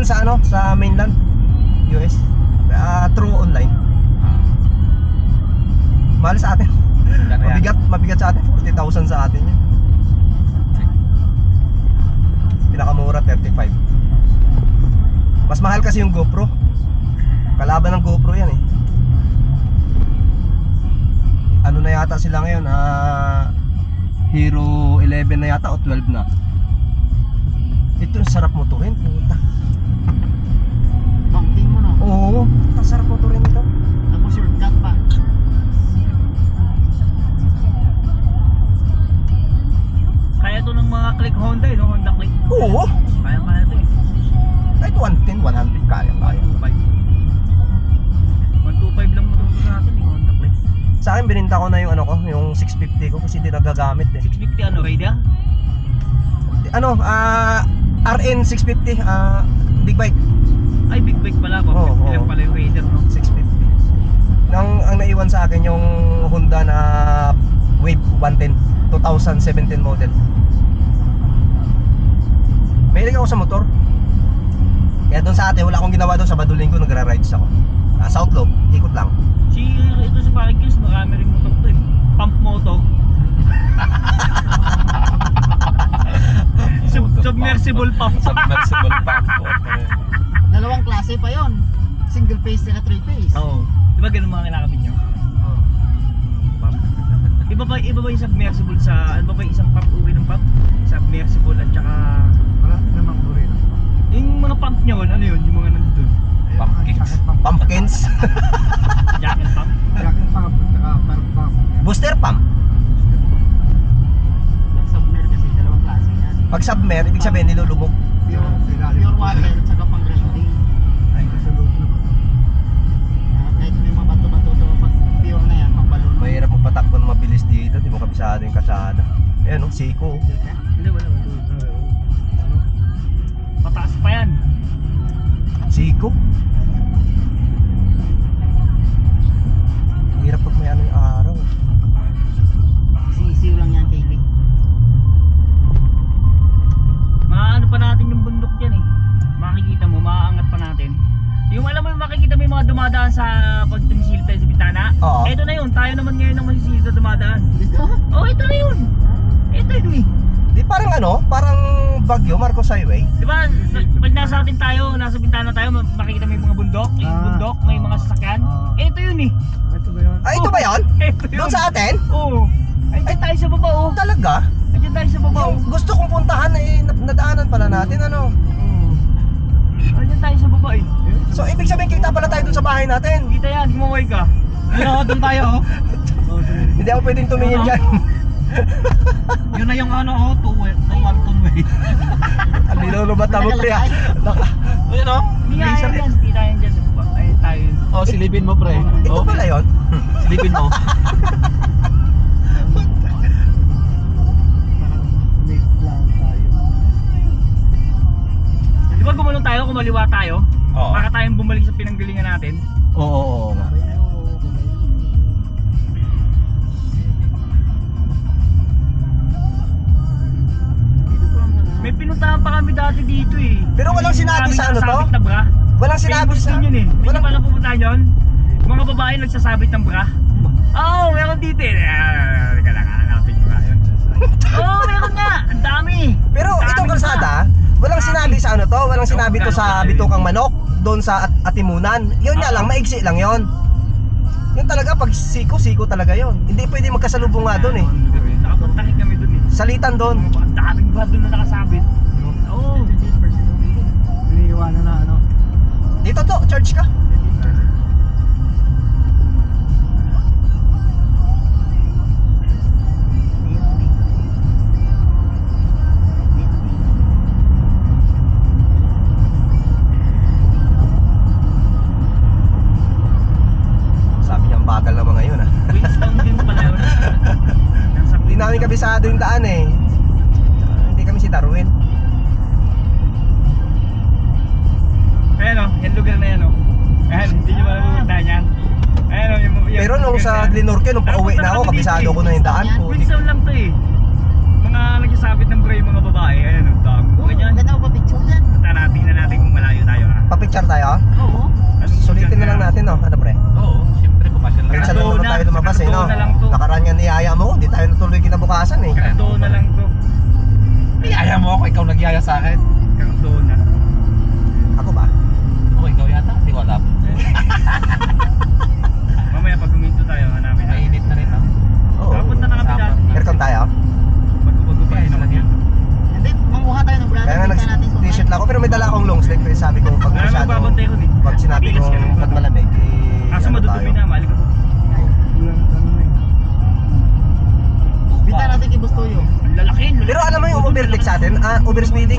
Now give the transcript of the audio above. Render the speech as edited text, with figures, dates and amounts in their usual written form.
sa ano, sa mainland US. Through online. Mahal sa atin. Mabigat sa atin, 40,000 sa atin yun. Pinakamura 35. Mas mahal kasi yung GoPro. Kalaban ng GoPro yan eh. Ano na yata sila ngayon? Hero 11 na yata o 12 na. Ito sarap motorin, puta. Banking mo no? Oo, ang sarap motorin ito. Tapos shortcut pa. Kaya to ng mga click Honda no? Honda click. Oo, Kaya to eh. kahit 110, 100 kaya. 125 lang motor ko sa atin eh, Honda click. Sa akin bininta ko na yung ano ko, yung 650 ko kasi hindi nagagamit eh. 650 ano, Raider? Ano, RN 650, big bike. Ay, big bike pala ko. Oo, Ilan oo. pala yung Raider no? 650. Ang naiwan sa akin yung Honda na Wave 110 2017 model. Mahilig ako sa motor. Kaya doon sa atin, wala akong ginawa doon sa Badulinggo, nagra-rides ako. South Loop, ikot lang. Ito si Parang Kills, marami rin motor to eh. Pump motor. Submersible pump. Submersible pump. Dalawang klase pa yon. Single phase at three phase. Oo. Di ba ganun mga kinakabit nyo? Pump. Iba ba yung submersible sa, ano ba yung isang pump, uri ng pump? Submersible at saka, Marami namang uri. yung mga pump nyo, ano yun? Yung mga nandun. Pumpkins. Pumpkins. Jacket pump. Jacket pump, saka park pump. Booster pump. Yung submer kasi dalawang klase yan. Pag submer, ibig sabihin nilulubog. Pure water at saka pang grinding. Ay, Sa loob naman. Kahit may mga bato-bato to, pag pure na yan, pang balon. mahirap magpatakbo ng mabilis dito, di mo kabisado yung kasada. Ayan o, Seiko. Hindi, wala. Ano? Pataas pa yan. Seiko. Ang hirap pag may ano yung araw. Sisiw lang yan kay Lee. Maano pa natin yung bundok dyan eh. Makikita mo, maaangat pa natin. Yung alam mo, makikita mo yung mga dumadaan sa pag tumisilip tayo sa bintana. Oo. Ito na yun, tayo naman ngayon ang masisilip na dumadaan. Dito? Oh, ito na yun. Ito yun eh. Di parang ano, parang Baguio, Marcos Highway. Di ba, pag nasa atin tayo, nasa bintana tayo, makikita mo yung mga bundok, yung bundok, may mga sasakyan. Ito yun eh. Ito ba yun? Ay, ito ba yun? Ito yun. Doon sa atin? Oo. Ay, dyan tayo sa baba oh. Talaga? Ay, dyan tayo sa baba oh. Yung gusto kong puntahan eh, nadaanan pala natin ano. Ay, dyan tayo sa baba eh. So ibig sabihin kita pala tayo dun sa bahay natin. Kita yan, gumaway ka. Ano, doon tayo oh. Hindi ako pwedeng tumingin dyan. Yun na yung ano oh, Walton way. Ang nilulubat na mo pre. Ayun o. Hindi nga yan dyan, kita yan dyan sa baba. Ay, tayo yun. Oh, silipin mo pre. Ito Oh, pala yun. silipin mo. Mid lang tayo. Di ba gumulong tayo, kumaliwa tayo? Oo. Para tayong bumalik sa pinanggalingan natin. Oo. Sabay na yun. May pinuntahan pa kami dati dito eh. Pero walang sinabi sa ano to? Nagsasabit na bra. Walang sinabi Famous sa... din yun eh. Hindi Walang... pa lang pumuntahan yun. Mga babae nagsasabit ng bra. Oo, meron dito eh. Teka lang, hanapin ko nga yun. Oo, meron nga. Ang dami. Pero Ang itong dami kalsada, pa. walang sinabi sa ano to, walang sinabi to sa Gano'n Bitukang Manok, doon sa Atimunan. Yun nga lang, maigsi lang yon. Yun talaga, pag siko talaga yon. Hindi pwede magkasalubong nga doon eh. Nakapuntahin kami doon eh. Salitan doon. Ang daming bra doon na nakasabit. Oo. Iniiwanan na ano. Dito to, church ka. Sabi niya, ang bagal naman ngayon ah. Queenstown din pala yun. Hindi namin kabisado yung daan eh. Hindi kami si Darwin. Ayan o, yung lugar na yan o. Ayan, hindi nyo malapupuntahan yan. Ayan o, yung Pero nung sa Glenorque, nung pauwi na ako, kabisado ko na yung daan po. Queenstown lang to eh. Mga nagsasabit ng bra yung mga babae. Ayan o, dami. Ganyan. Ganda ko pa picture yan. Punta natin na natin kung malayo tayo. ikaw nagyaya sa akin. Cardona. Ako ba? Oo, ikaw yata. Hindi ko alam. Mamaya pag huminto tayo, hanapin na. Mainit na rin, ha? Oo. Papunta na kami dyan. Aircon tayo? Bago-bago pa rin ako dito. Hindi, manguha tayo ng brother. Kaya nga Tingnan natin sumakay. nag-t-shirt lang ako pero may dala akong long sleeve. Kaya sabi ko pag Wala masyado, magbabantay ko eh. pag sinabi Bilis ko ka rin. pag malamig, Kaso ano madudumi tayo? na, mali ko. Bita natin kay Bustoyo. Ang lalaki. Pero alam mo yung overtake sa atin, overspeeding.